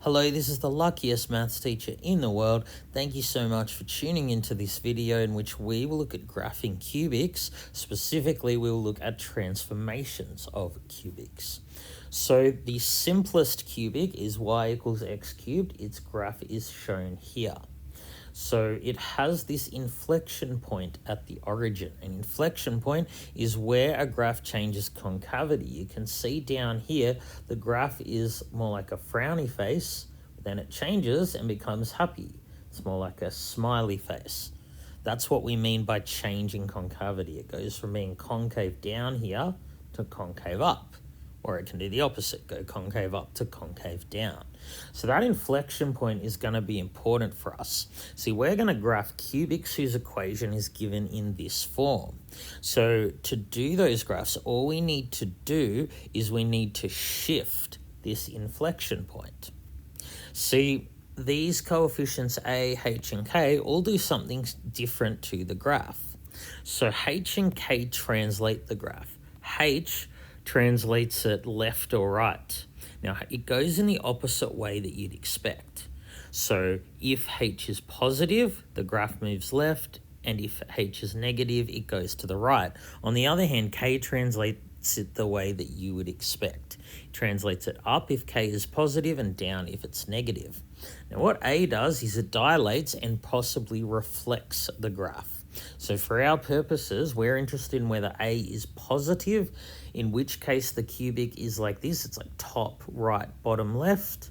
Hello, this is the luckiest maths teacher in the world. Thank you so much for tuning into this video in which we will look at graphing cubics. Specifically, we will look at transformations of cubics. So the simplest cubic is y equals x cubed. Its graph is shown here. So it has this inflection point at the origin. An inflection point is where a graph changes concavity. You can see down here, the graph is more like a frowny face, but then it changes and becomes happy. It's more like a smiley face. That's what we mean by changing concavity. It goes from being concave down here to concave up. Or it can do the opposite, go concave up to concave down. So that inflection point is going to be important for us. See, we're going to graph cubics whose equation is given in this form. So to do those graphs, all we need to do is we need to shift this inflection point. See, these coefficients A, H, and K all do something different to the graph. So H and K translate the graph. H translates it left or right. Now, it goes in the opposite way that you'd expect. So if H is positive, the graph moves left, and if H is negative, it goes to the right. On the other hand, K translates it the way that you would expect. It translates it up if K is positive and down if it's negative. Now, what A does is it dilates and possibly reflects the graph. So for our purposes, we're interested in whether A is positive, in which case the cubic is like this. It's like top right, bottom left.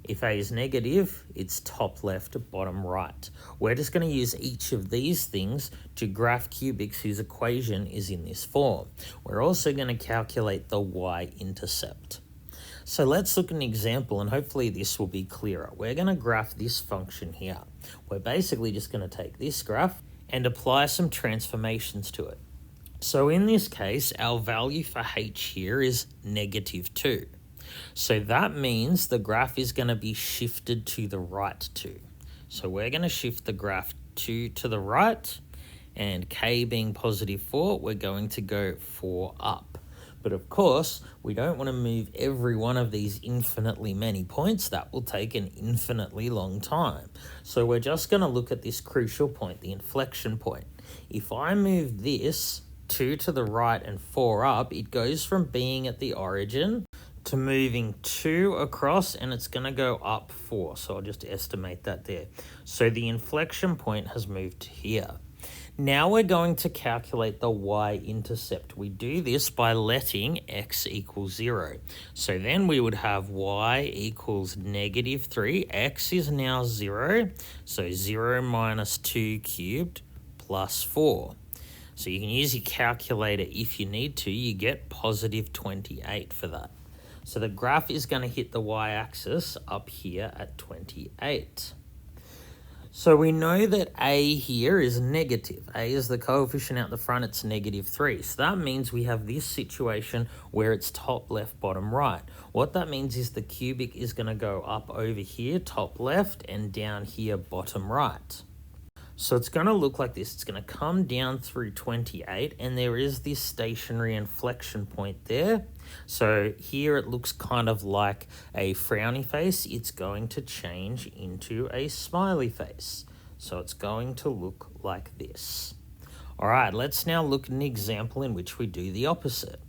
If A is negative, it's top left, bottom right. We're just going to use each of these things to graph cubics whose equation is in this form. We're also going to calculate the y-intercept. So let's look at an example, and hopefully this will be clearer. We're going to graph this function here. We're basically just going to take this graph and apply some transformations to it. So in this case, our value for h here is -2. So that means the graph is going to be shifted to the right 2. So we're going to shift the graph 2 to the right, and k being +4, we're going to go 4 up. But of course, we don't want to move every one of these infinitely many points. That will take an infinitely long time. So we're just going to look at this crucial point, the inflection point. If I move this 2 to the right and 4 up, it goes from being at the origin to moving 2 across, and it's going to go up 4. So I'll just estimate that there. So the inflection point has moved here. Now we're going to calculate the y-intercept. We do this by letting x equal 0. So then we would have y equals -3. X is now 0. So 0 minus 2 cubed plus 4. So you can use your calculator if you need to. You get +28 for that. So the graph is going to hit the y-axis up here at 28. So we know that A here is negative. A is the coefficient out the front, it's -3. So that means we have this situation where it's top left, bottom right. What that means is the cubic is going to go up over here, top left, and down here, bottom right. So it's going to look like this. It's going to come down through 28, and there is this stationary inflection point there. So here it looks kind of like a frowny face. It's going to change into a smiley face. So it's going to look like this. All right, let's now look at an example in which we do the opposite.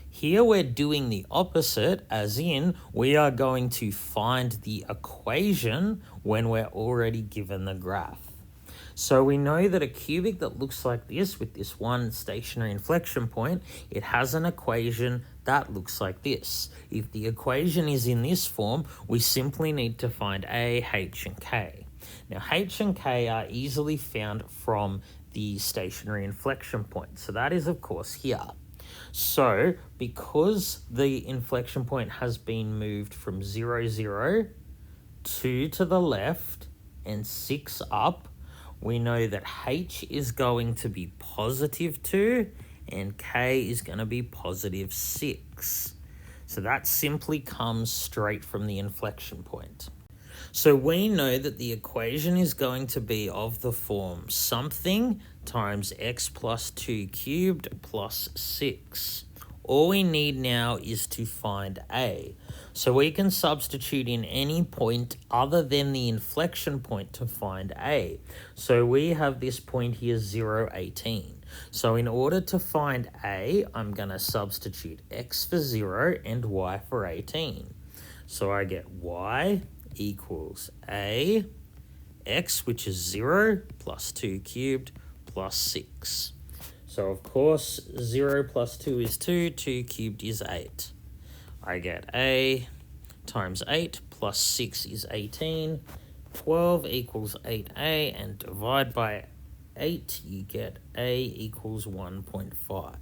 Here we're doing the opposite, as in we are going to find the equation when we're already given the graph. So we know that a cubic that looks like this with this one stationary inflection point, it has an equation that looks like this. If the equation is in this form, we simply need to find A, H, and K. Now, H and K are easily found from the stationary inflection point. So that is, of course, here. So because the inflection point has been moved from 0, 0, 2 to the left, and 6 up, we know that H is going to be +2 and K is going to be +6. So that simply comes straight from the inflection point. So we know that the equation is going to be of the form something times x + 2 cubed plus 6. All we need now is to find A. So we can substitute in any point other than the inflection point to find A. So we have this point here, 0, 18. So in order to find A, I'm going to substitute x for 0 and y for 18. So I get y equals A, x, which is 0, plus 2 cubed, plus 6. So, of course, 0 plus 2 is 2, 2 cubed is 8. I get A times 8 plus 6 is 18. 12 equals 8A, and divide by 8, you get A equals 1.5.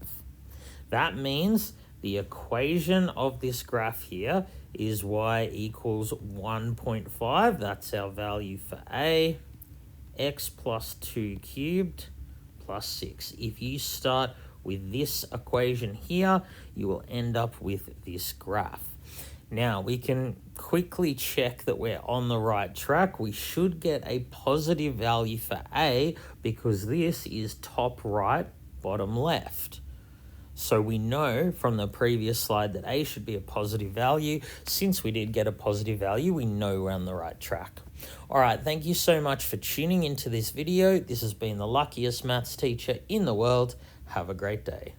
That means the equation of this graph here is y equals 1.5. That's our value for A. X plus 2 cubed plus 6. If you start with this equation here, you will end up with this graph. Now, we can quickly check that we're on the right track. We should get a positive value for A because this is top right, bottom left. So we know from the previous slide that A should be a positive value. Since we did get a positive value, we know we're on the right track. All right, thank you so much for tuning into this video. This has been the luckiest maths teacher in the world. Have a great day.